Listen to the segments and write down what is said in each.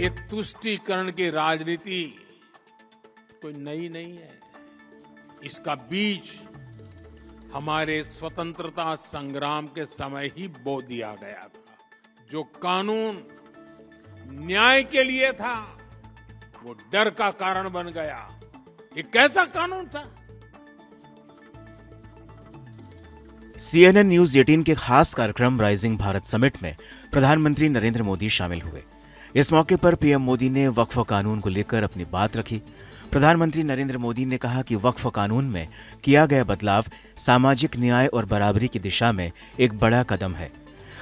ये तुष्टीकरण की राजनीति कोई नई नहीं है। इसका बीज हमारे स्वतंत्रता संग्राम के समय ही बो दिया गया था। जो कानून न्याय के लिए था वो डर का कारण बन गया। ये कैसा कानून था? CNN न्यूज 18 के खास कार्यक्रम राइजिंग भारत समिट में प्रधानमंत्री नरेंद्र मोदी शामिल हुए। इस मौके पर पीएम मोदी ने वक्फ कानून को लेकर अपनी बात रखी। प्रधानमंत्री नरेंद्र मोदी ने कहा कि वक्फ कानून में किया गया बदलाव सामाजिक न्याय और बराबरी की दिशा में एक बड़ा कदम है।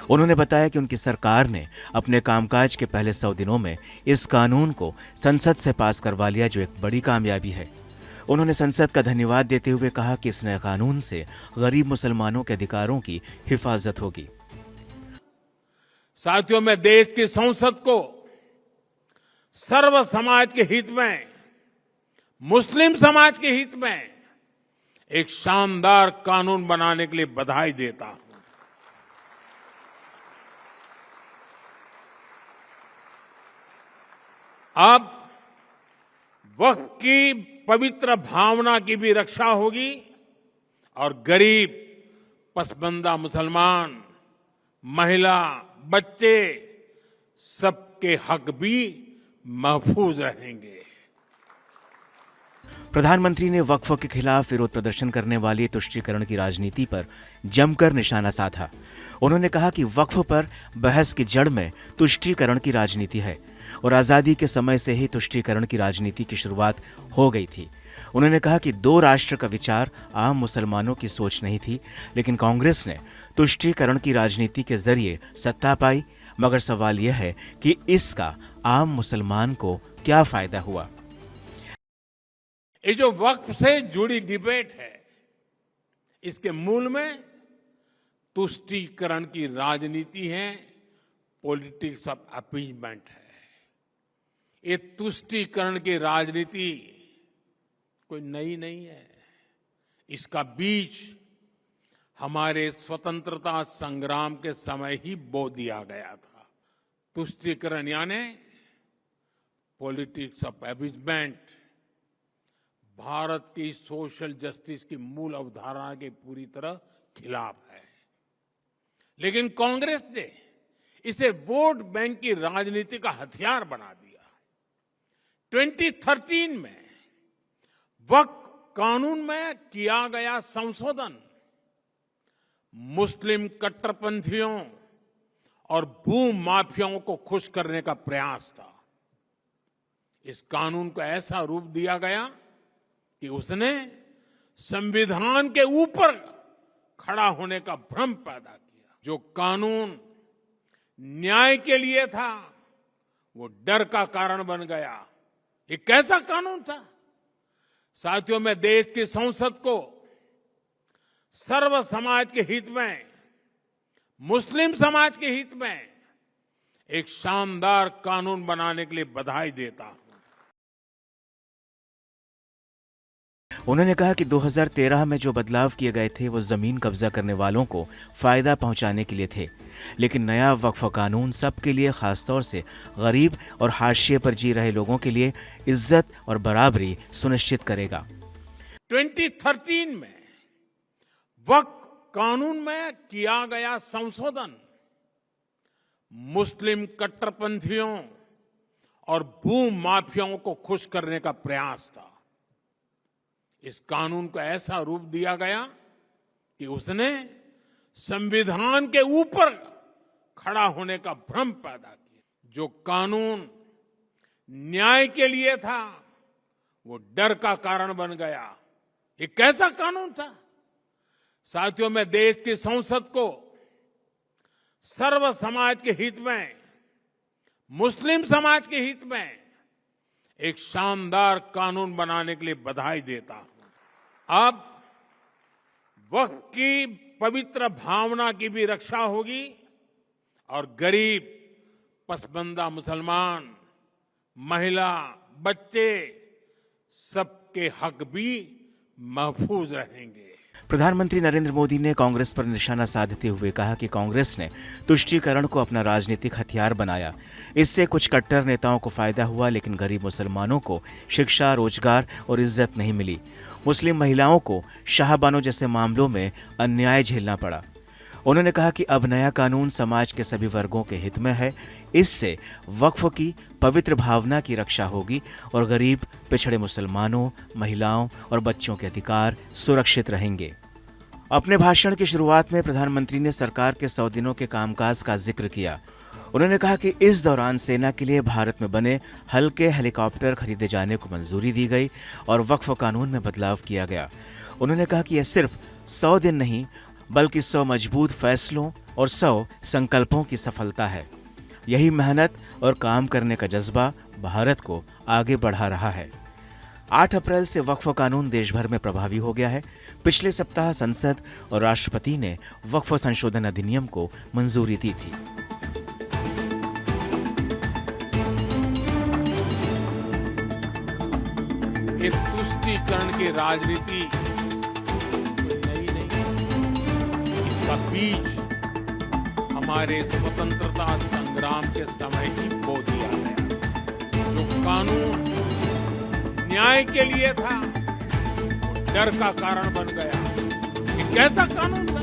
उन्होंने बताया कि उनकी सरकार ने अपने कामकाज के पहले 100 दिनों में इस कानून को संसद से पास करवा लिया, जो एक बड़ी कामयाबी है। उन्होंने संसद का धन्यवाद देते हुए कहा कि इस नए कानून से गरीब मुसलमानों के अधिकारों की हिफाजत होगी। साथियों, मैं देश की संसद को सर्व समाज के हित में, मुस्लिम समाज के हित में एक शानदार कानून बनाने के लिए बधाई देता हूं। अब वक्फ की पवित्र भावना की भी रक्षा होगी और गरीब, पसमानदा मुसलमान, महिला, बच्चे सबके हक भी महफूज रहेंगे। प्रधानमंत्री ने वक्फ के खिलाफ विरोध प्रदर्शन करने वाली तुष्टीकरण की राजनीति पर जमकर निशाना साधा। उन्होंने कहा कि वक्फ पर बहस की जड़ में तुष्टीकरण की राजनीति है और आजादी के समय से ही तुष्टीकरण की राजनीति की शुरुआत हो गई थी। उन्होंने कहा कि 2 राष्ट्र का विचार आम मुसलमानों की सोच नहीं थी, लेकिन कांग्रेस ने तुष्टीकरण की राजनीति के जरिए सत्ता पाई। मगर सवाल यह है कि इसका आम मुसलमान को क्या फायदा हुआ? ये जो वक्फ से जुड़ी डिबेट है, इसके मूल में तुष्टीकरण की राजनीति है, पॉलिटिक्स ऑफ अपीजमेंट है। ये तुष्टीकरण की राजनीति कोई नई नहीं है। इसका बीज हमारे स्वतंत्रता संग्राम के समय ही बो दिया गया था। तुष्टीकरण यानी पॉलिटिक्स ऑफ अपीजमेंट भारत की सोशल जस्टिस की मूल अवधारणा के पूरी तरह खिलाफ है। लेकिन कांग्रेस ने इसे वोट बैंक की राजनीति का हथियार बना दिया। 2013 में वक्फ कानून में किया गया संशोधन मुस्लिम कट्टरपंथियों और भूमाफियाओं को खुश करने का प्रयास था। इस कानून को ऐसा रूप दिया गया कि उसने संविधान के ऊपर खड़ा होने का भ्रम पैदा किया। जो कानून न्याय के लिए था वो डर का कारण बन गया। ये कैसा कानून था? साथियों, मैं देश की संसद को सर्व समाज के हित में, मुस्लिम समाज के हित में एक शानदार कानून बनाने के लिए बधाई देता हूं। उन्होंने कहा कि 2013 में जो बदलाव किए गए थे वो जमीन कब्जा करने वालों को फायदा पहुंचाने के लिए थे, लेकिन नया वक्फ कानून सबके लिए, खासतौर से गरीब और हाशिए पर जी रहे लोगों के लिए इज्जत और बराबरी सुनिश्चित करेगा। 2013 में वक्फ कानून में किया गया संशोधन मुस्लिम कट्टरपंथियों और भूमाफियाओं को खुश करने का प्रयास था। इस कानून को ऐसा रूप दिया गया कि उसने संविधान के ऊपर खड़ा होने का भ्रम पैदा किया। जो कानून न्याय के लिए था वो डर का कारण बन गया। ये कैसा कानून था? साथियों, मैं देश की संसद को सर्व समाज के हित में, मुस्लिम समाज के हित में एक शानदार कानून बनाने के लिए बधाई देता हूं। अब वक्फ की पवित्र भावना की भी रक्षा होगी और गरीब, पसमानदा मुसलमान, महिला, बच्चे सबके हक भी महफूज रहेंगे। प्रधानमंत्री नरेंद्र मोदी ने कांग्रेस पर निशाना साधते हुए कहा कि कांग्रेस ने तुष्टीकरण को अपना राजनीतिक हथियार बनाया। इससे कुछ कट्टर नेताओं को फायदा हुआ, लेकिन गरीब मुसलमानों को शिक्षा, रोजगार और इज्जत नहीं मिली। मुस्लिम महिलाओं को शाहबानो जैसे मामलों में अन्याय झेलना पड़ा। उन्होंने कहा कि अब नया कानून समाज के सभी वर्गों के हित में है। इससे वक्फ की पवित्र भावना की रक्षा होगी और गरीब, पिछड़े मुसलमानों, महिलाओं और बच्चों के अधिकार सुरक्षित रहेंगे। अपने भाषण की शुरुआत में प्रधानमंत्री ने सरकार के 100 दिनों के कामकाज का जिक्र किया। उन्होंने कहा कि इस दौरान सेना के लिए भारत में बने हल्के हेलीकॉप्टर खरीदे जाने को मंजूरी दी गई और वक्फ कानून में बदलाव किया गया। उन्होंने कहा कि यह सिर्फ 100 दिन नहीं, बल्कि 100 मजबूत फैसलों और 100 संकल्पों की सफलता है। यही मेहनत और काम करने का जज्बा भारत को आगे बढ़ा रहा है। 8 अप्रैल से वक्फ कानून देश भर में प्रभावी हो गया है। पिछले सप्ताह संसद और राष्ट्रपति ने वक्फ संशोधन अधिनियम को मंजूरी दी थी। ये तुष्टीकरण की राजनीति नई नहीं, इसका बीज हमारे स्वतंत्रता संग्राम के समय ही बो दिया गया। जो कानून न्याय के लिए था, वो डर का कारण बन गया। ये कैसा कानून था?